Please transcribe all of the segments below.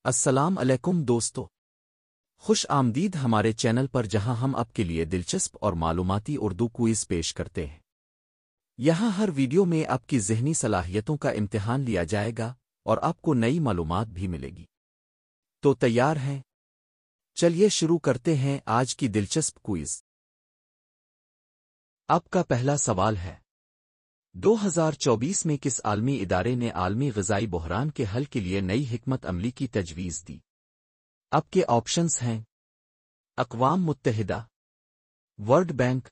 السلام علیکم دوستو، خوش آمدید ہمارے چینل پر جہاں ہم آپ کے لیے دلچسپ اور معلوماتی اردو کوئز پیش کرتے ہیں۔ یہاں ہر ویڈیو میں آپ کی ذہنی صلاحیتوں کا امتحان لیا جائے گا اور آپ کو نئی معلومات بھی ملے گی۔ تو تیار ہیں؟ چلیے شروع کرتے ہیں آج کی دلچسپ کوئز۔ آپ کا پہلا سوال ہے، 2024 میں کس عالمی ادارے نے عالمی غذائی بحران کے حل کے لیے نئی حکمت عملی کی تجویز دی؟ آپ کے آپشنز ہیں: اقوام متحدہ، World Bank,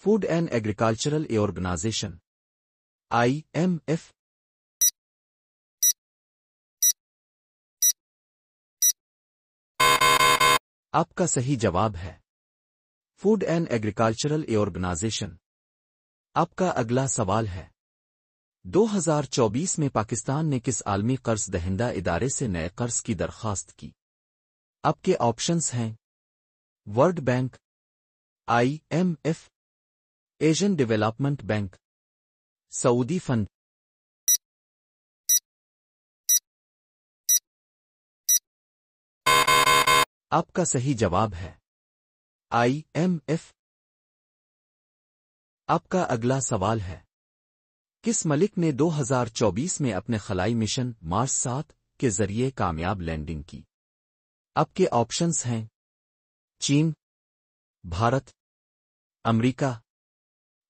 Food and Agricultural Organization, IMF۔ آپ کا صحیح جواب ہے فوڈ اینڈ ایگریکلچرل آرگنائزیشن۔ آپ کا اگلا سوال ہے، 2024 میں پاکستان نے کس عالمی قرض دہندہ ادارے سے نئے قرض کی درخواست کی؟ آپ کے آپشنز ہیں: world bank, IMF، Asian development bank, سعودی فنڈ۔ آپ کا صحیح جواب ہے IMF۔ آپ کا اگلا سوال ہے، کس ملک نے 2024 میں اپنے خلائی مشن مارس 7 کے ذریعے کامیاب لینڈنگ کی؟ آپ کے آپشنز ہیں: چین، بھارت، امریکہ،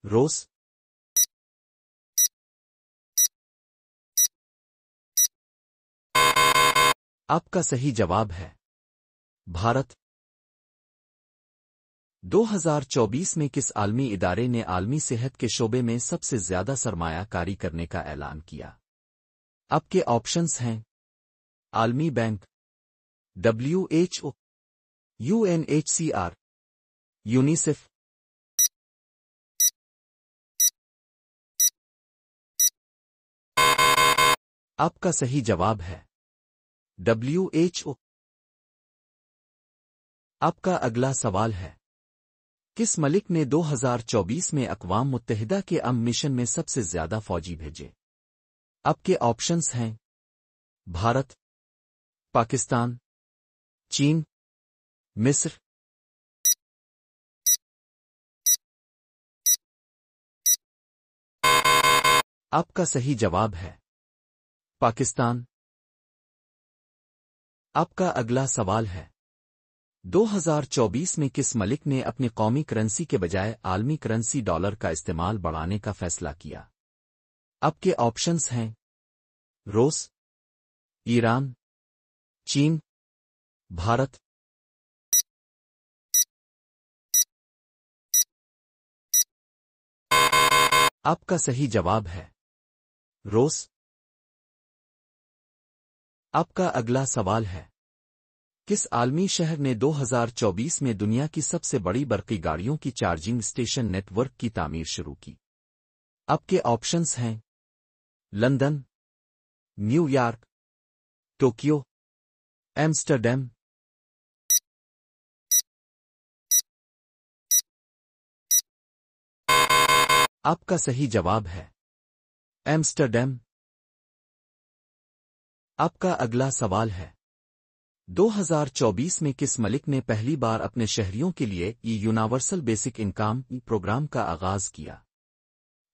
روس۔ آپ کا صحیح جواب ہے بھارت۔ 2024 میں کس عالمی ادارے نے عالمی صحت کے شعبے میں سب سے زیادہ سرمایہ کاری کرنے کا اعلان کیا؟ آپ کے آپشنز ہیں: عالمی بینک، WHO، UNHCR، یونیسیف۔ آپ کا صحیح جواب ہے WHO۔ آپ کا اگلا سوال ہے، کس ملک نے 2024 میں اقوام متحدہ کے مشن میں سب سے زیادہ فوجی بھیجے؟ آپ کے آپشنز ہیں: بھارت، پاکستان، چین، مصر۔ آپ کا صحیح جواب ہے پاکستان۔ آپ کا اگلا سوال ہے، 2024 میں کس ملک نے اپنی قومی کرنسی کے بجائے عالمی کرنسی ڈالر کا استعمال بڑھانے کا فیصلہ کیا؟ آپ کے آپشنز ہیں: روس، ایران، چین، بھارت۔ آپ کا صحیح جواب ہے روس۔ آپ کا اگلا سوال ہے، کس عالمی شہر نے 2024 میں دنیا کی سب سے بڑی برقی گاڑیوں کی چارجنگ اسٹیشن نیٹ ورک کی تعمیر شروع کی؟ آپ کے آپشنز ہیں: London, new York, Tokyo, Amsterdam. آپ کا صحیح جواب ہے ایمسٹرڈیم۔ آپ کا اگلا سوال ہے، 2024 میں کس ملک نے پہلی بار اپنے شہریوں کے لیے یونیورسل بیسک انکم پروگرام کا آغاز کیا؟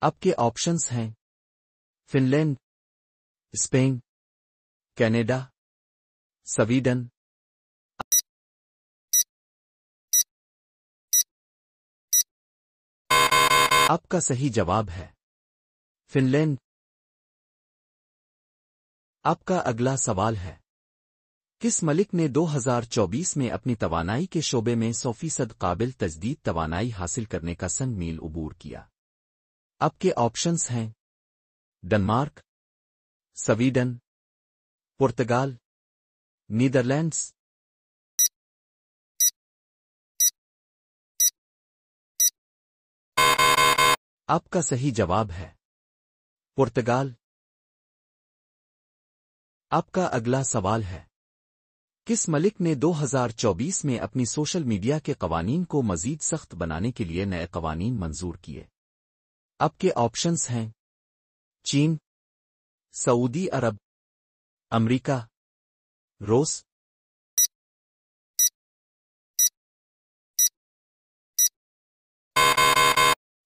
آپ کے آپشنز ہیں: Finland, Spain, Canada, Sweden. آپ کا صحیح جواب ہے فن لینڈ۔ آپ کا اگلا سوال ہے، کس ملک نے 2024 میں اپنی توانائی کے شعبے میں 100% قابل تجدید توانائی حاصل کرنے کا سنگ میل عبور کیا؟ آپ کے آپشنز ہیں: ڈنمارک، سویڈن، پرتگال، نیدرلینڈز۔ آپ کا صحیح جواب ہے پرتگال۔ آپ کا اگلا سوال ہے، کس ملک نے 2024 میں اپنی سوشل میڈیا کے قوانین کو مزید سخت بنانے کے لیے نئے قوانین منظور کیے؟ آپ کے آپشنز ہیں: چین، سعودی عرب، امریکہ، روس